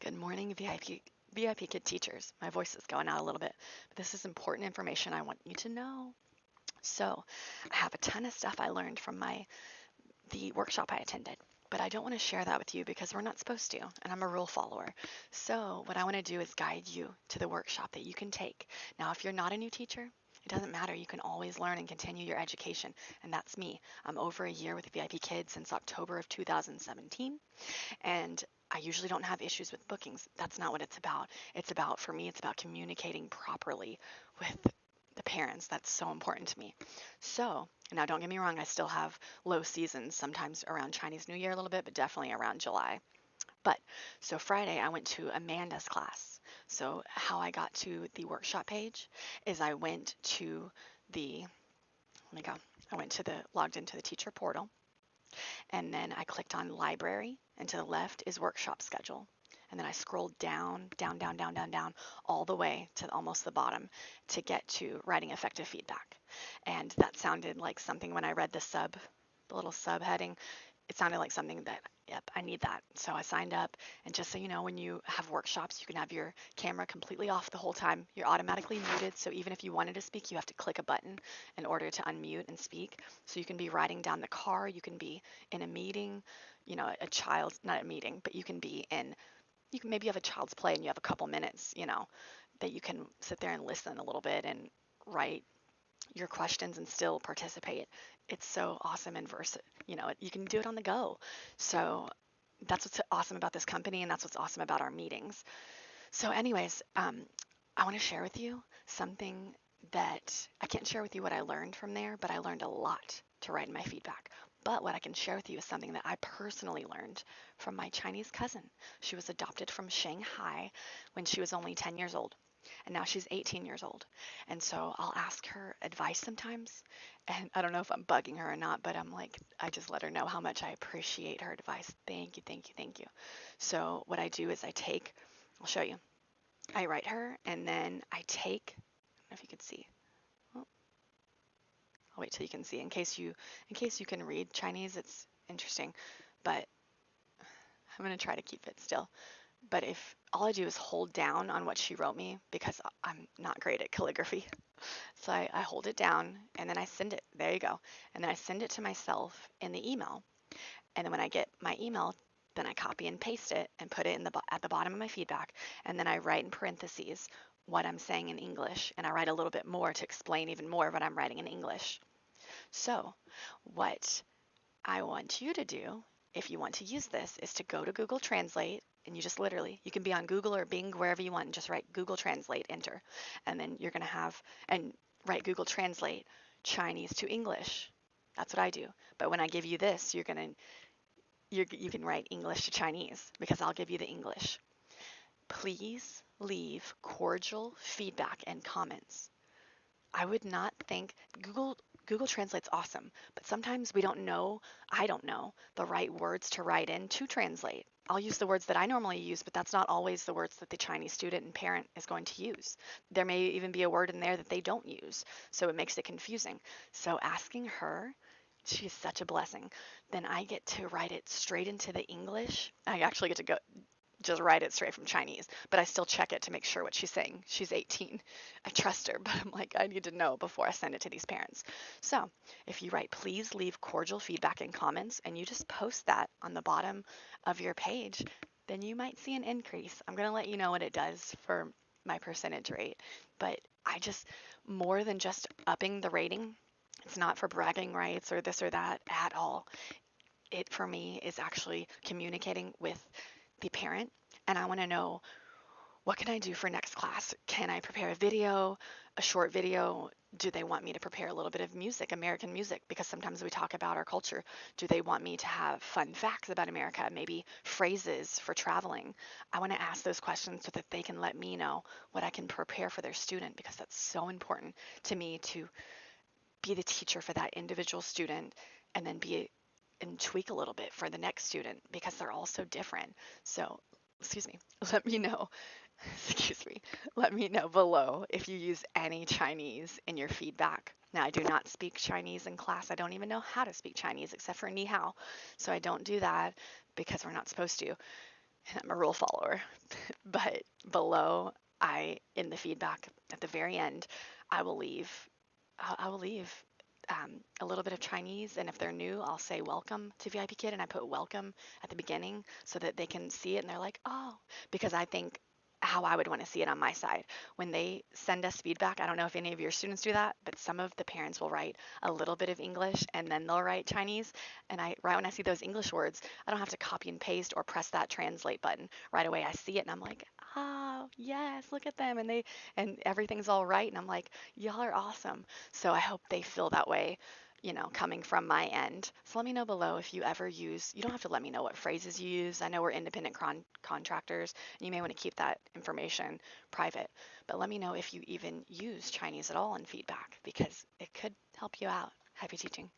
Good morning, VIP Kid teachers. My voice is going out a little bit, but this is important information I want you to know. So, I have a ton of stuff I learned from the workshop I attended, but I don't want to share that with you because we're not supposed to, and I'm a rule follower. So, what I want to do is guide you to the workshop that you can take. Now, if you're not a new teacher, it doesn't matter. You can always learn and continue your education, and that's me. I'm over a year with VIP Kids since October of 2017. And I usually don't have issues with bookings. That's not what it's about. For me, it's about communicating properly with the parents. That's so important to me. So, now don't get me wrong, I still have low seasons, sometimes around Chinese New Year a little bit, but definitely around July. But so Friday, I went to Amanda's class. So, how I got to the workshop page is I went to the, let me go, I went to the, logged into the teacher portal, and then I clicked on library, and to the left is workshop schedule. And then I scrolled down, down, down, down, down, down, all the way to almost the bottom to get to writing effective feedback. And that sounded like something when I read the little subheading, it sounded like something that, yep, I need that. So I signed up. And just so you know, when you have workshops, you can have your camera completely off the whole time. You're automatically muted. So even if you wanted to speak, you have to click a button in order to unmute and speak. So you can be riding down the car, you can be in a meeting, a child, not a meeting, but you can be in, you can maybe have a child's play and you have a couple minutes, that you can sit there and listen a little bit and write your questions and still participate. It's so awesome and you can do it on the go. So that's what's awesome about this company, and that's what's awesome about our meetings. So, anyways, I want to share with you something that I can't share with you what I learned from there, but I learned a lot to write in my feedback. But what I can share with you is something that I personally learned from my Chinese cousin. She was adopted from Shanghai when she was only 10 years old, and now she's 18 years old. And so I'll ask her advice sometimes, and I don't know if I'm bugging her or not, but I'm like, I just let her know how much I appreciate her advice. Thank you, thank you, thank you. So what I do is I'll show you. I write her, and then I take, I don't know if you can see. Oh, I'll wait till you can see. In case you can read Chinese, it's interesting, but I'm gonna try to keep it still. But if all I do is hold down on what she wrote me, because I'm not great at calligraphy, so I hold it down and then I send it. There you go. And then I send it to myself in the email. And then when I get my email, then I copy and paste it and put it at the bottom of my feedback. And then I write in parentheses what I'm saying in English, and I write a little bit more to explain even more what I'm writing in English. So what I want you to do, if you want to use this, is to go to Google Translate, and you just literally, you can be on Google or Bing, wherever you want, and just write Google Translate, enter. And then you're going to and write Google Translate Chinese to English. That's what I do. But when I give you this, you can write English to Chinese, because I'll give you the English. Please leave cordial feedback and comments. I would not think Google Translate's awesome, but sometimes I don't know the right words to write in to translate. I'll use the words that I normally use, but that's not always the words that the Chinese student and parent is going to use. There may even be a word in there that they don't use, so it makes it confusing. So asking her, she's such a blessing. Then I get to write it straight into the English. I actually get to go just write it straight from Chinese, but I still check it to make sure what she's saying. She's 18. I trust her, but I'm like, I need to know before I send it to these parents. So if you write, please leave cordial feedback and comments, and you just post that on the bottom of your page, then you might see an increase. I'm going to let you know what it does for my percentage rate, but more than just upping the rating, it's not for bragging rights or this or that at all. It, for me, is actually communicating with the parent, and I want to know, what can I do for next class? Can I prepare a video, a short video? Do they want me to prepare a little bit of music, American music? Because sometimes we talk about our culture. Do they want me to have fun facts about America, maybe phrases for traveling? I want to ask those questions so that they can let me know what I can prepare for their student, because that's so important to me, to be the teacher for that individual student, and then and tweak a little bit for the next student, because they're all so different. So, let me know, let me know below if you use any Chinese in your feedback. Now, I do not speak Chinese in class. I don't even know how to speak Chinese except for ni hao. So I don't do that because we're not supposed to. I'm a rule follower. But below, in the feedback at the very end, I will leave, I will leave a little bit of Chinese. And if they're new, I'll say welcome to VIPKid. And I put welcome at the beginning so that they can see it and they're like, oh, because I think how I would want to see it on my side. When they send us feedback, I don't know if any of your students do that, but some of the parents will write a little bit of English and then they'll write Chinese. And right when I see those English words, I don't have to copy and paste or press that translate button. Right away I see it and I'm like, oh yes, look at them. And everything's all right. And I'm like, y'all are awesome. So I hope they feel that way, coming from my end. So let me know below if you ever use, you don't have to let me know what phrases you use. I know we're independent contractors and you may want to keep that information private, but let me know if you even use Chinese at all in feedback because it could help you out. Happy teaching.